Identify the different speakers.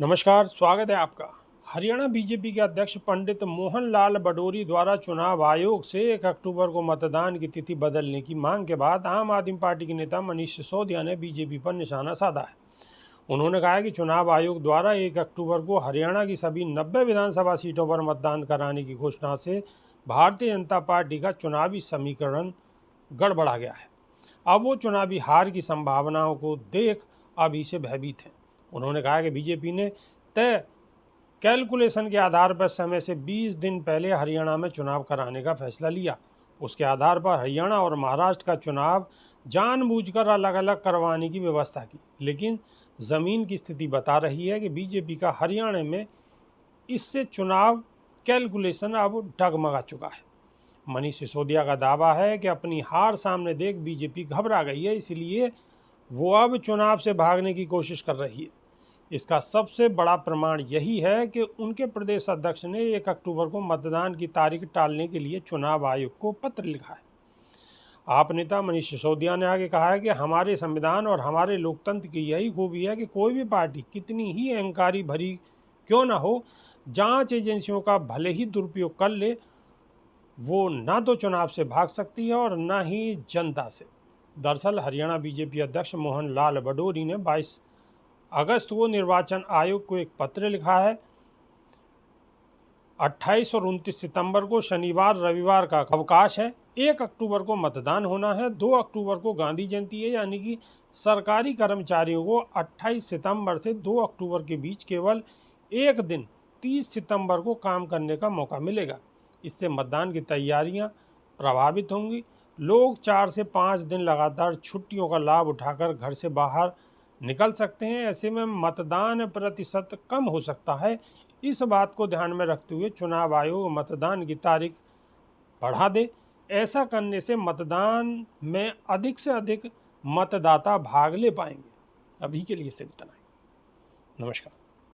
Speaker 1: नमस्कार, स्वागत है आपका। हरियाणा बीजेपी के अध्यक्ष पंडित मोहन लाल बडोरी द्वारा चुनाव आयोग से 1 अक्टूबर को मतदान की तिथि बदलने की मांग के बाद आम आदमी पार्टी के नेता मनीष सिसोदिया ने बीजेपी पर निशाना साधा है। उन्होंने कहा कि चुनाव आयोग द्वारा 1 अक्टूबर को हरियाणा की सभी 90 विधानसभा सीटों पर मतदान कराने की घोषणा से भारतीय जनता पार्टी का चुनावी समीकरण गड़बड़ा गया है। अब वो चुनावी हार की संभावनाओं को देख अभी से भयभीत हैं। उन्होंने कहा कि बीजेपी ने तय कैलकुलेशन के आधार पर समय से 20 दिन पहले हरियाणा में चुनाव कराने का फैसला लिया। उसके आधार पर हरियाणा और महाराष्ट्र का चुनाव जानबूझकर अलग अलग करवाने की व्यवस्था की, लेकिन ज़मीन की स्थिति बता रही है कि बीजेपी का हरियाणा में इससे चुनाव कैलकुलेशन अब डगमगा चुका है। मनीष सिसोदिया का दावा है कि अपनी हार सामने देख बीजेपी घबरा गई है, इसलिए वो अब चुनाव से भागने की कोशिश कर रही है। इसका सबसे बड़ा प्रमाण यही है कि उनके प्रदेश अध्यक्ष ने 1 अक्टूबर को मतदान की तारीख टालने के लिए चुनाव आयोग को पत्र लिखा है। आप नेता मनीष सिसोदिया ने आगे कहा है कि हमारे संविधान और हमारे लोकतंत्र की यही खूबी है कि कोई भी पार्टी कितनी ही अहंकारी भरी क्यों ना हो, जांच एजेंसियों का भले ही दुरुपयोग कर ले, वो ना तो चुनाव से भाग सकती है और ना ही जनता से। दरअसल हरियाणा बीजेपी अध्यक्ष मोहन लाल बडोरी ने 22 अगस्त को निर्वाचन आयोग को एक पत्र लिखा है। 28 और 29 सितंबर को शनिवार रविवार का अवकाश है। 1 अक्टूबर को मतदान होना है। 2 अक्टूबर को गांधी जयंती है, यानी कि सरकारी कर्मचारियों को 28 सितंबर से 2 अक्टूबर के बीच केवल एक दिन 30 सितंबर को काम करने का मौका मिलेगा। इससे मतदान की तैयारियां प्रभावित होंगी। लोग 4 से 5 दिन लगातार छुट्टियों का लाभ उठाकर घर से बाहर निकल सकते हैं। ऐसे में मतदान प्रतिशत कम हो सकता है। इस बात को ध्यान में रखते हुए चुनाव आयोग मतदान की तारीख बढ़ा दे। ऐसा करने से मतदान में अधिक से अधिक मतदाता भाग ले पाएंगे। अभी के लिए सिर्फ इतना ही। नमस्कार।